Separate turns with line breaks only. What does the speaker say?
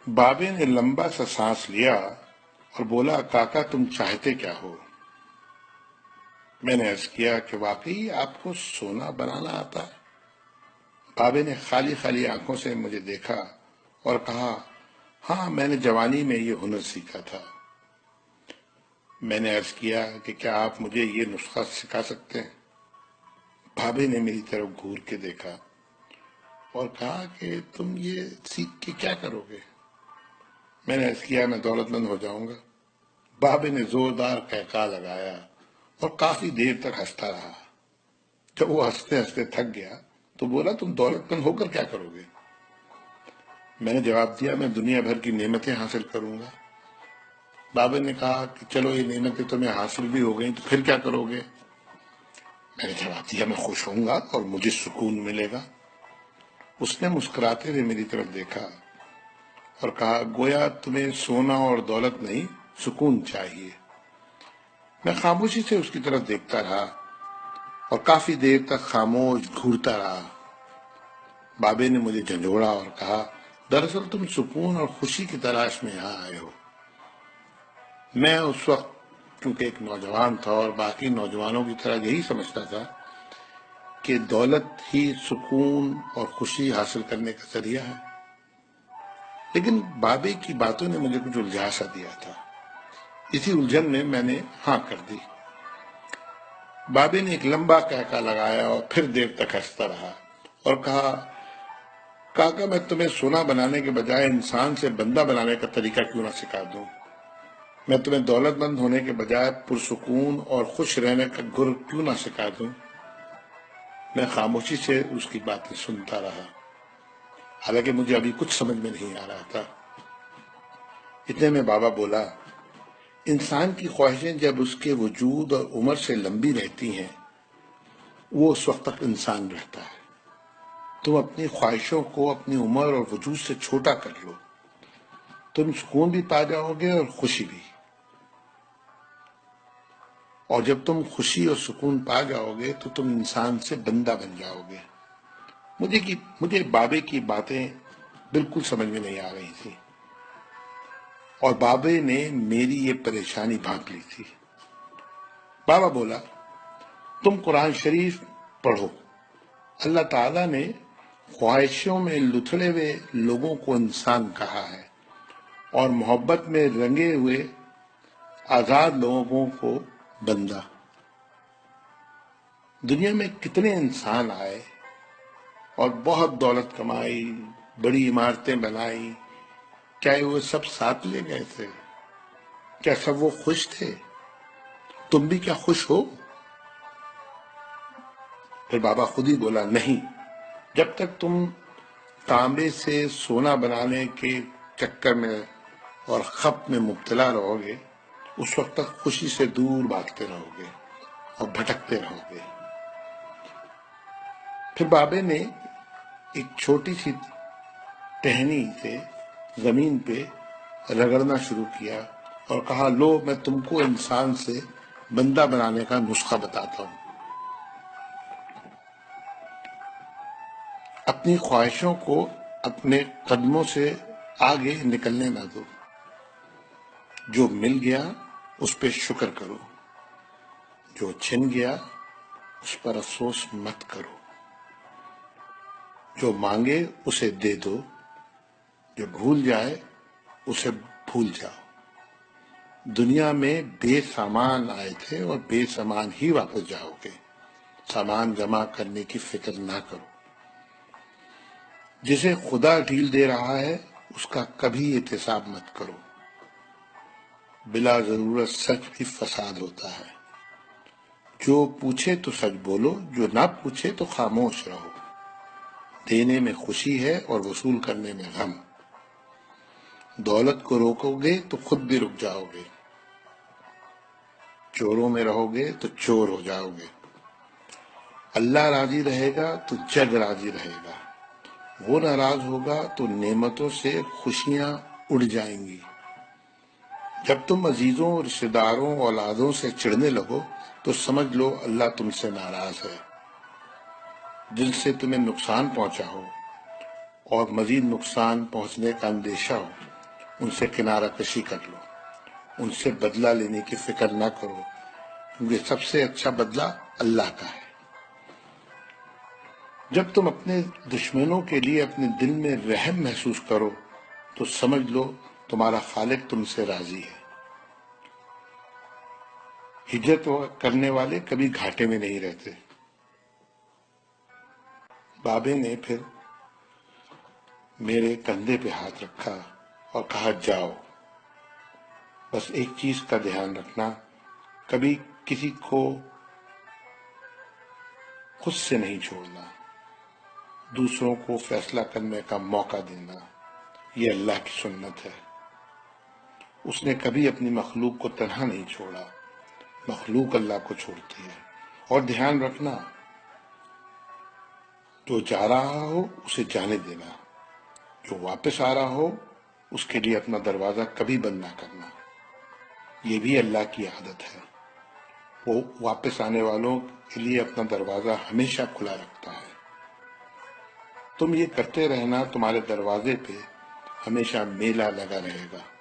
بابے نے لمبا سا سانس لیا اور بولا، کاکا تم چاہتے کیا ہو؟ میں نے عرض کیا کہ واقعی آپ کو سونا بنانا آتا ہے؟ بابے نے خالی خالی آنکھوں سے مجھے دیکھا اور کہا، ہاں میں نے جوانی میں یہ ہنر سیکھا تھا۔ میں نے عرض کیا کہ کیا آپ مجھے یہ نسخہ سکھا سکتے ہیں؟ بابے نے میری طرف گھور کے دیکھا اور کہا کہ تم یہ سیکھ کے کیا کرو گے؟ میں نے عرض کیا میں دولت مند ہو جاؤں گا۔ بابے نے زوردار قہقہہ لگایا اور کافی دیر تک ہنستا رہا۔ جب وہ ہنستے ہنستے تھک گیا تو بولا، تم دولت مند ہو کر کیا کرو گے؟ میں نے جواب دیا، میں دنیا بھر کی نعمتیں حاصل کروں گا۔ بابے نے کہا کہ چلو یہ نعمتیں تمہیں حاصل بھی ہو گئیں تو پھر کیا کرو گے؟ میں نے جواب دیا، میں خوش ہوں گا اور مجھے سکون ملے گا۔ اس نے مسکراتے ہوئے میری طرف دیکھا اور کہا، گویا تمہیں سونا اور دولت نہیں، سکون چاہیے۔ میں خاموشی سے اس کی طرف دیکھتا رہا اور کافی دیر تک خاموش گھورتا رہا۔ بابے نے مجھے جھنجھوڑا اور کہا، دراصل تم سکون اور خوشی کی تلاش میں یہاں آئے ہو۔ میں اس وقت چونکہ ایک نوجوان تھا اور باقی نوجوانوں کی طرح یہی سمجھتا تھا کہ دولت ہی سکون اور خوشی حاصل کرنے کا ذریعہ ہے، لیکن بابے کی باتوں نے مجھے کچھ الجھا سا دیا تھا۔ اسی الجھن میں میں نے ہاں کر دی۔ بابے نے ایک لمبا قہقہہ لگایا اور پھر دیر تک ہنستا رہا اور کہا، کاکا میں تمہیں سونا بنانے کے بجائے انسان سے بندہ بنانے کا طریقہ کیوں نہ سکھا دوں؟ میں تمہیں دولت مند ہونے کے بجائے پرسکون اور خوش رہنے کا گر کیوں نہ سکھا دوں؟ میں خاموشی سے اس کی باتیں سنتا رہا، حالانکہ مجھے ابھی کچھ سمجھ میں نہیں آ رہا تھا۔ اتنے میں بابا بولا، انسان کی خواہشیں جب اس کے وجود اور عمر سے لمبی رہتی ہیں وہ اس وقت تک انسان رہتا ہے۔ تم اپنی خواہشوں کو اپنی عمر اور وجود سے چھوٹا کر لو، تم سکون بھی پا جاؤ گے اور خوشی بھی۔ اور جب تم خوشی اور سکون پا جاؤ گے تو تم انسان سے بندہ بن جاؤ گے۔ مجھے بابے کی باتیں بالکل سمجھ میں نہیں آ رہی تھی اور بابے نے میری یہ پریشانی بھانپ لی تھی۔ بابا بولا، تم قرآن شریف پڑھو۔ اللہ تعالیٰ نے خواہشوں میں لتھڑے ہوئے لوگوں کو انسان کہا ہے اور محبت میں رنگے ہوئے آزاد لوگوں کو بندہ۔ دنیا میں کتنے انسان آئے اور بہت دولت کمائی، بڑی عمارتیں بنائی، کیا وہ سب ساتھ لے گئے تھے؟ کیا سب وہ خوش تھے؟ تم بھی کیا خوش ہو؟ پھر بابا خود ہی بولا، نہیں، جب تک تم تانبے سے سونا بنانے کے چکر میں اور خپ میں مبتلا رہو گے اس وقت تک خوشی سے دور بھاگتے رہو گے اور بھٹکتے رہو گے۔ پھر بابے نے ایک چھوٹی سی ٹہنی سے زمین پہ رگڑنا شروع کیا اور کہا، لو میں تم کو انسان سے بندہ بنانے کا نسخہ بتاتا ہوں۔ اپنی خواہشوں کو اپنے قدموں سے آگے نکلنے نہ دو۔ جو مل گیا اس پہ شکر کرو، جو چھن گیا اس پر افسوس مت کرو، جو مانگے اسے دے دو، جو بھول جائے اسے بھول جاؤ۔ دنیا میں بے سامان آئے تھے اور بے سامان ہی واپس جاؤ گے۔ سامان جمع کرنے کی فکر نہ کرو۔ جسے خدا ڈھیل دے رہا ہے اس کا کبھی احتساب مت کرو۔ بلا ضرورت سچ بھی فساد ہوتا ہے۔ جو پوچھے تو سچ بولو، جو نہ پوچھے تو خاموش رہو۔ دینے میں خوشی ہے اور وصول کرنے میں غم۔ دولت کو روکو گے تو خود بھی رک جاؤ گے۔ چوروں میں رہو گے تو چور ہو جاؤ گے۔ اللہ راضی رہے گا تو جگ راضی رہے گا، وہ ناراض ہوگا تو نعمتوں سے خوشیاں اڑ جائیں گی۔ جب تم عزیزوں، رشتہ داروں، اولادوں سے چڑھنے لگو تو سمجھ لو اللہ تم سے ناراض ہے۔ جن سے تمہیں نقصان پہنچا ہو اور مزید نقصان پہنچنے کا اندیشہ ہو ان سے کنارہ کشی کر لو، ان سے بدلہ لینے کی فکر نہ کرو، کیونکہ سب سے اچھا بدلہ اللہ کا ہے۔ جب تم اپنے دشمنوں کے لیے اپنے دل میں رحم محسوس کرو تو سمجھ لو تمہارا خالق تم سے راضی ہے۔ ہجرت کرنے والے کبھی گھاٹے میں نہیں رہتے۔ بابے نے پھر میرے کندھے پہ ہاتھ رکھا اور کہا جاؤ، بس ایک چیز کا دھیان رکھنا، کبھی کسی کو خود سے نہیں چھوڑنا، دوسروں کو فیصلہ کرنے کا موقع دینا، یہ اللہ کی سنت ہے۔ اس نے کبھی اپنی مخلوق کو تنہا نہیں چھوڑا، مخلوق اللہ کو چھوڑتی ہے۔ اور دھیان رکھنا، جو جا رہا ہو اسے جانے دینا، جو واپس آ رہا ہو اس کے لیے اپنا دروازہ کبھی بند نہ کرنا، یہ بھی اللہ کی عادت ہے۔ وہ واپس آنے والوں کے لیے اپنا دروازہ ہمیشہ کھلا رکھتا ہے۔ تم یہ کرتے رہنا، تمہارے دروازے پہ ہمیشہ میلہ لگا رہے گا۔